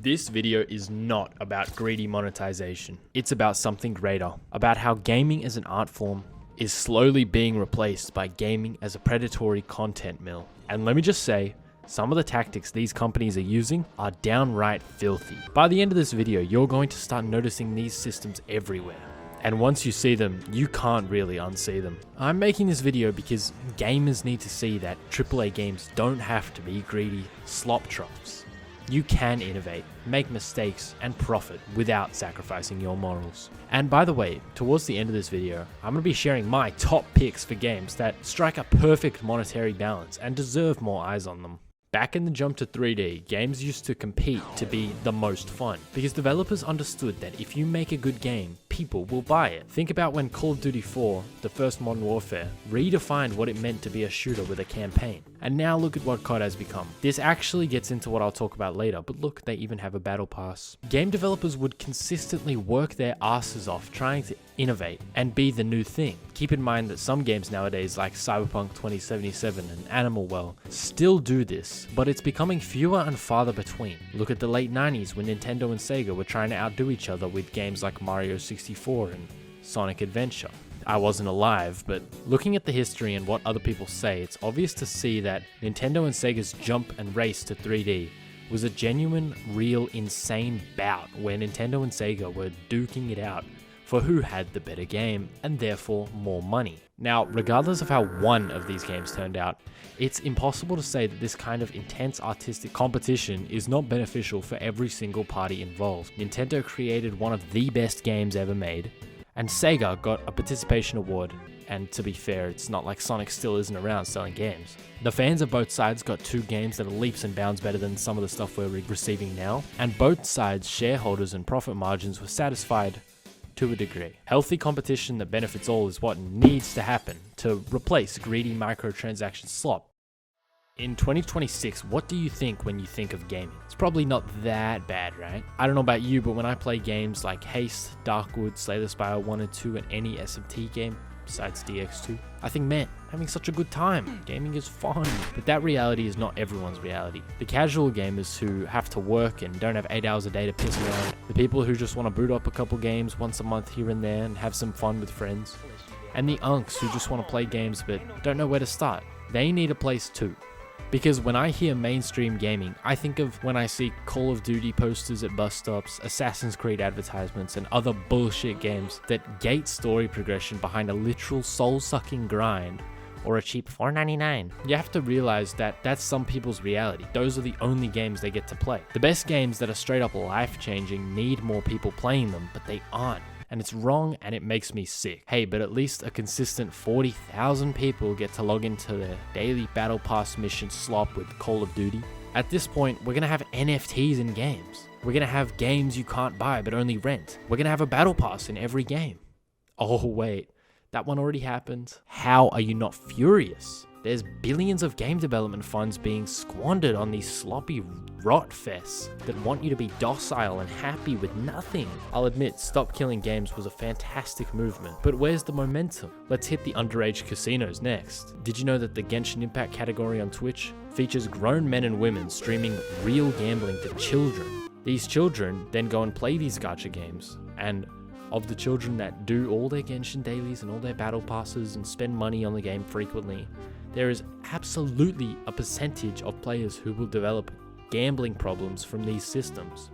This video is not about greedy monetization. It's about something greater, about how gaming as an art form is slowly being replaced by gaming as a predatory content mill. And let me just say, some of the tactics these companies are using are downright filthy. By the end of this video, you're going to start noticing these systems everywhere. And once you see them, you can't really unsee them. I'm making this video because gamers need to see that AAA games don't have to be greedy slop troughs. You can innovate, make mistakes, and profit without sacrificing your morals. And by the way, towards the end of this video, I'm going to be sharing my top picks for games that strike a perfect monetary balance and deserve more eyes on them. Back in the jump to 3D, games used to compete to be the most fun, because developers understood that if you make a good game, people will buy it. Think about when Call of Duty 4, the first Modern Warfare, redefined what it meant to be a shooter with a campaign. And now look at what COD has become. This actually gets into what I'll talk about later, but look, they even have a battle pass. Game developers would consistently work their asses off trying to innovate and be the new thing. Keep in mind that some games nowadays like Cyberpunk 2077 and Animal Well still do this, but it's becoming fewer and farther between. Look at the late 90s when Nintendo and Sega were trying to outdo each other with games like Mario 64 and Sonic Adventure. I wasn't alive, but looking at the history and what other people say, it's obvious to see that Nintendo and Sega's jump and race to 3D was a genuine, real, insane bout where Nintendo and Sega were duking it out for who had the better game and therefore more money. Now, regardless of how one of these games turned out, it's impossible to say that this kind of intense artistic competition is not beneficial for every single party involved. Nintendo created one of the best games ever made, and Sega got a participation award, and to be fair, it's not like Sonic still isn't around selling games. The fans of both sides got two games that are leaps and bounds better than some of the stuff we're receiving now, and both sides' shareholders and profit margins were satisfied to a degree. Healthy competition that benefits all is what needs to happen to replace greedy microtransaction slop. In 2026, what do you think when you think of gaming? It's probably not that bad, right? I don't know about you, but when I play games like Haste, Darkwood, Slay the Spire 1 and 2, and any SMT game, besides DX2, I think, man, having such a good time. Gaming is fun. But that reality is not everyone's reality. The casual gamers who have to work and don't have 8 hours a day to piss around, the people who just want to boot up a couple games once a month here and there and have some fun with friends, and the unks who just want to play games but don't know where to start. They need a place too. Because when I hear mainstream gaming, I think of when I see Call of Duty posters at bus stops, Assassin's Creed advertisements, and other bullshit games that gate story progression behind a literal soul-sucking grind or a cheap $4.99. You have to realize that that's some people's reality. Those are the only games they get to play. The best games that are straight up life-changing need more people playing them, but they aren't. And it's wrong and it makes me sick. Hey, but at least a consistent 40,000 people get to log into their daily battle pass mission slop with Call of Duty. At this point, we're gonna have NFTs in games. We're gonna have games you can't buy but only rent. We're gonna have a battle pass in every game. Oh wait, that one already happened. How are you not furious? There's billions of game development funds being squandered on these sloppy rot fests that want you to be docile and happy with nothing. I'll admit, Stop Killing Games was a fantastic movement, but where's the momentum? Let's hit the underage casinos next. Did you know that the Genshin Impact category on Twitch features grown men and women streaming real gambling to children? These children then go and play these gacha games, and of the children that do all their Genshin dailies and all their battle passes and spend money on the game frequently, there is absolutely a percentage of players who will develop gambling problems from these systems.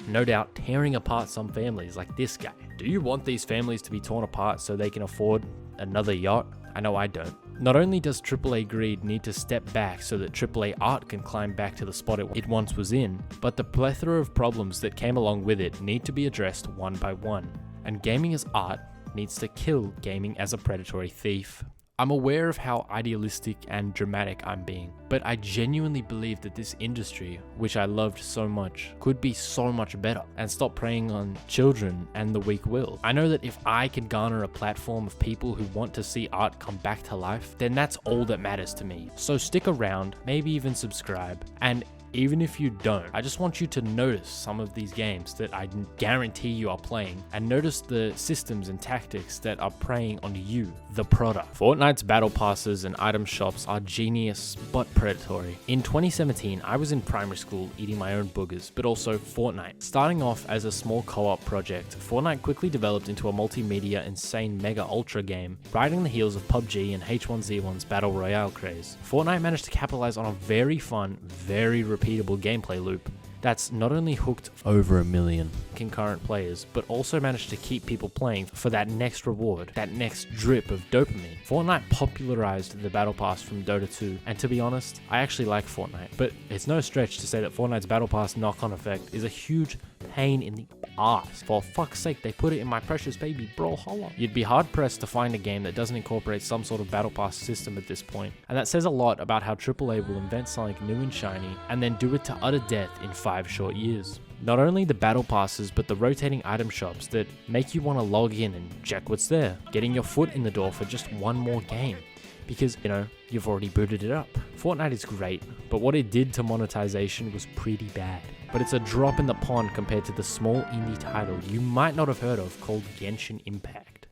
No doubt tearing apart some families like this guy. Do you want these families to be torn apart so they can afford another yacht? I know I don't. Not only does AAA greed need to step back so that AAA art can climb back to the spot it once was in, but the plethora of problems that came along with it need to be addressed one by one. And gaming as art needs to kill gaming as a predatory thief. I'm aware of how idealistic and dramatic I'm being, but I genuinely believe that this industry, which I loved so much, could be so much better and stop preying on children and the weak-willed. I know that if I can garner a platform of people who want to see art come back to life, then that's all that matters to me. So stick around, maybe even subscribe, and even if you don't, I just want you to notice some of these games that I guarantee you are playing, and notice the systems and tactics that are preying on you, the product. Fortnite's battle passes and item shops are genius but predatory. In 2017, I was in primary school eating my own boogers, but also Fortnite. Starting off as a small co-op project, Fortnite quickly developed into a multimedia insane mega ultra game, riding the heels of PUBG and H1Z1's battle royale craze. Fortnite managed to capitalize on a very fun, very repeatable gameplay loop that's not only hooked over 1 million concurrent players, but also managed to keep people playing for that next reward, that next drip of dopamine. Fortnite popularized the Battle Pass from Dota 2, and to be honest, I actually like Fortnite, but it's no stretch to say that Fortnite's Battle Pass knock-on effect is a huge pain in the ass. For fuck's sake, they put it in my precious baby, bro, holla. You'd be hard-pressed to find a game that doesn't incorporate some sort of Battle Pass system at this point, and that says a lot about how AAA will invent something new and shiny, and then do it to utter death in 5 short years. Not only the battle passes, but the rotating item shops that make you want to log in and check what's there, getting your foot in the door for just one more game, because, you've already booted it up. Fortnite is great, but what it did to monetization was pretty bad. But it's a drop in the pond compared to the small indie title you might not have heard of called Genshin Impact.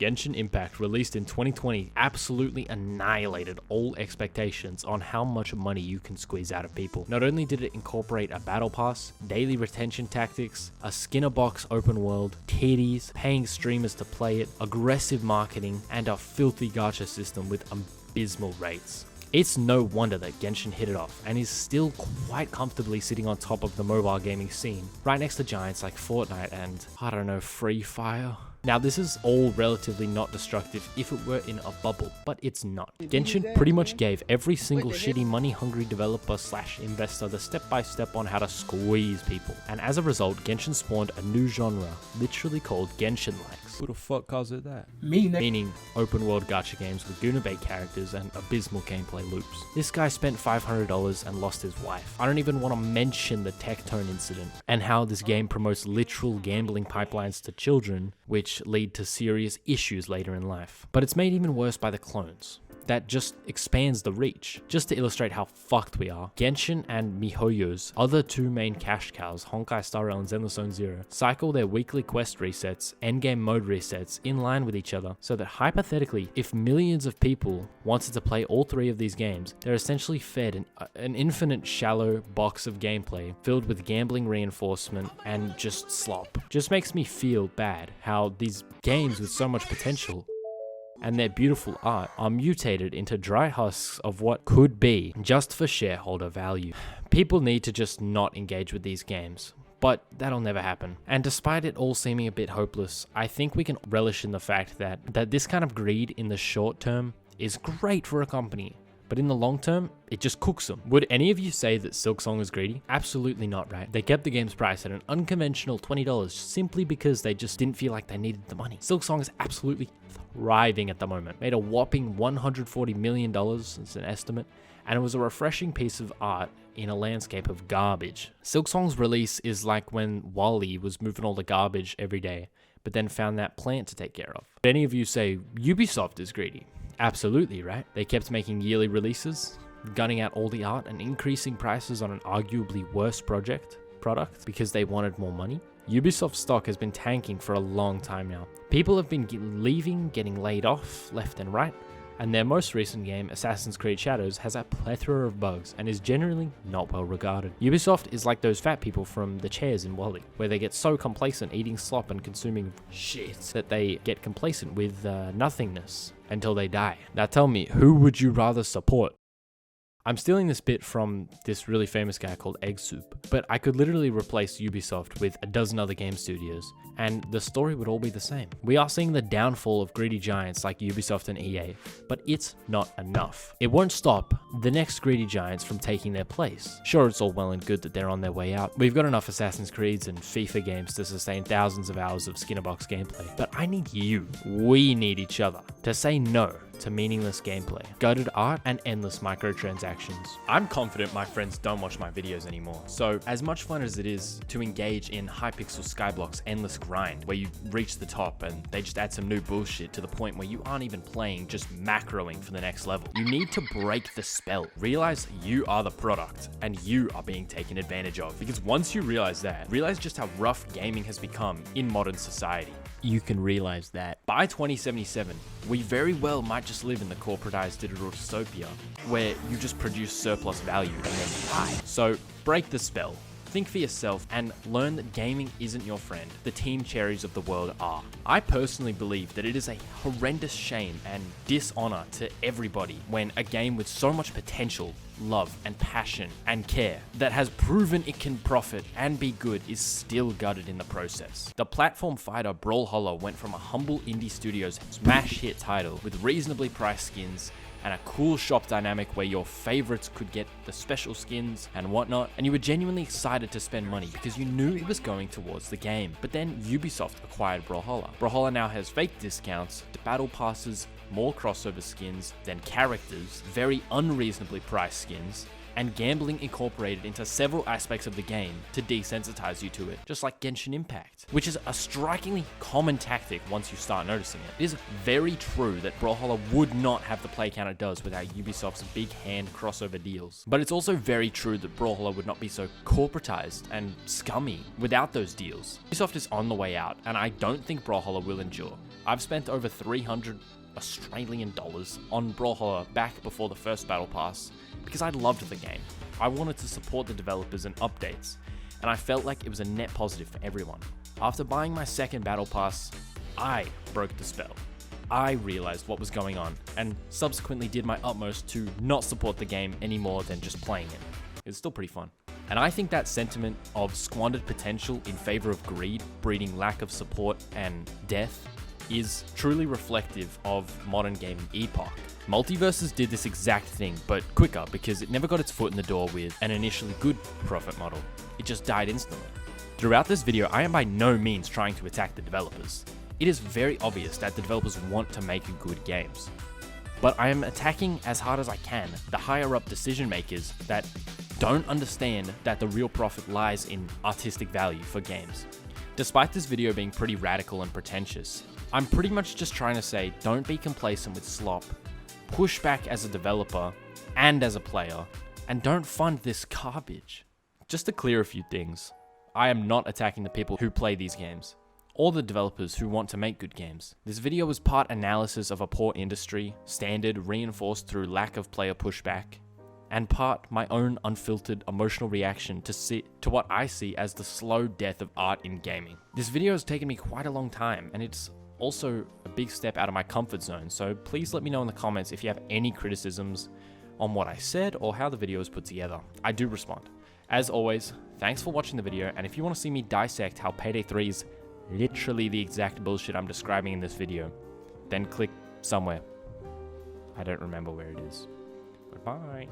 Genshin Impact, released in 2020, absolutely annihilated all expectations on how much money you can squeeze out of people. Not only did it incorporate a battle pass, daily retention tactics, a skinner box open world, titties, paying streamers to play it, aggressive marketing, and a filthy gacha system with abysmal rates. It's no wonder that Genshin hit it off and is still quite comfortably sitting on top of the mobile gaming scene, right next to giants like Fortnite and, Free Fire. Now, this is all relatively not destructive if it were in a bubble, but it's not. Genshin pretty much gave every single shitty money-hungry developer / investor the step-by-step on how to squeeze people. And as a result, Genshin spawned a new genre, literally called Genshin-likes. Who the fuck calls it that? Meaning open-world gacha games with Gunabate characters and abysmal gameplay loops. This guy spent $500 and lost his wife. I don't even want to mention the Tectone incident and how this game promotes literal gambling pipelines to children, which lead to serious issues later in life. But it's made even worse by the clones. That just expands the reach. Just to illustrate how fucked we are, Genshin and MiHoYo's other 2 main cash cows, Honkai Star Rail and Zenless Zone Zero, cycle their weekly quest resets, endgame mode resets in line with each other, so that hypothetically, if millions of people wanted to play all 3 of these games, they're essentially fed an infinite shallow box of gameplay filled with gambling reinforcement and just slop. Just makes me feel bad how these games with so much potential and their beautiful art are mutated into dry husks of what could be just for shareholder value. People need to just not engage with these games, but that'll never happen. And despite it all seeming a bit hopeless, I think we can relish in the fact that this kind of greed in the short term is great for a company, but in the long term, it just cooks them. Would any of you say that Silksong is greedy? Absolutely not, right? They kept the game's price at an unconventional $20 simply because they just didn't feel like they needed the money. Silksong is absolutely thriving at the moment. Made a whopping $140 million, it's an estimate, and it was a refreshing piece of art in a landscape of garbage. Silksong's release is like when Wally was moving all the garbage every day, but then found that plant to take care of. Would any of you say Ubisoft is greedy? Absolutely, right? They kept making yearly releases, gunning out all the art and increasing prices on an arguably worse product because they wanted more money. Ubisoft stock has been tanking for a long time now. People have been leaving, getting laid off left and right, and their most recent game, Assassin's Creed Shadows, has a plethora of bugs and is generally not well regarded. Ubisoft is like those fat people from the chairs in Wall-E, where they get so complacent eating slop and consuming shit that they get complacent with nothingness until they die. Now tell me, who would you rather support? I'm stealing this bit from this really famous guy called Egg Soup, but I could literally replace Ubisoft with a dozen other game studios, and the story would all be the same. We are seeing the downfall of greedy giants like Ubisoft and EA, but it's not enough. It won't stop the next greedy giants from taking their place. Sure, it's all well and good that they're on their way out. We've got enough Assassin's Creeds and FIFA games to sustain thousands of hours of Skinnerbox gameplay, but I need you, we need each other, to say no to meaningless gameplay, gutted art, and endless microtransactions. I'm confident my friends don't watch my videos anymore, so as much fun as it is to engage in Hypixel Skyblock's endless grind, where you reach the top and they just add some new bullshit to the point where you aren't even playing, just macroing for the next level. You need to break the spell. Realize you are the product and you are being taken advantage of, because once you realize that, realize just how rough gaming has become in modern society. You can realize that by 2077, we very well might just live in the corporatized digital dystopia where you just produce surplus value and then die. So break the spell. Think for yourself and learn that gaming isn't your friend. The Team Cherries of the world are. I personally believe that it is a horrendous shame and dishonor to everybody when a game with so much potential, love and passion and care that has proven it can profit and be good is still gutted in the process. The platform fighter Brawlhalla went from a humble indie studio's smash hit title with reasonably priced skins and a cool shop dynamic where your favorites could get the special skins and whatnot, and you were genuinely excited to spend money because you knew it was going towards the game. But then Ubisoft acquired Brawlhalla. Brawlhalla now has fake discounts, battle passes, more crossover skins than characters, very unreasonably priced skins, and gambling incorporated into several aspects of the game to desensitize you to it, just like Genshin Impact, which is a strikingly common tactic once you start noticing it. It is very true that Brawlhalla would not have the play count it does without Ubisoft's big hand crossover deals, but it's also very true that Brawlhalla would not be so corporatized and scummy without those deals. Ubisoft is on the way out, and I don't think Brawlhalla will endure. I've spent over 300 Australian dollars on Brawlhalla back before the first Battle Pass because I loved the game. I wanted to support the developers and updates, and I felt like it was a net positive for everyone. After buying my second Battle Pass, I broke the spell. I realized what was going on and subsequently did my utmost to not support the game any more than just playing it. It's still pretty fun. And I think that sentiment of squandered potential in favor of greed, breeding lack of support and death, is truly reflective of modern gaming epoch. Multiverses did this exact thing, but quicker because it never got its foot in the door with an initially good profit model. It just died instantly. Throughout this video, I am by no means trying to attack the developers. It is very obvious that the developers want to make good games. But I am attacking as hard as I can the higher up decision makers that don't understand that the real profit lies in artistic value for games. Despite this video being pretty radical and pretentious, I'm pretty much just trying to say don't be complacent with slop, push back as a developer and as a player, and don't fund this garbage. Just to clear a few things, I am not attacking the people who play these games, or the developers who want to make good games. This video was part analysis of a poor industry, standard reinforced through lack of player pushback, and part my own unfiltered emotional reaction to what I see as the slow death of art in gaming. This video has taken me quite a long time, and it's also a big step out of my comfort zone, so please let me know in the comments if you have any criticisms on what I said or how the video was put together. I do respond. As always, thanks for watching the video, and if you want to see me dissect how Payday 3 is literally the exact bullshit I'm describing in this video, then click somewhere. I don't remember where it is. Goodbye.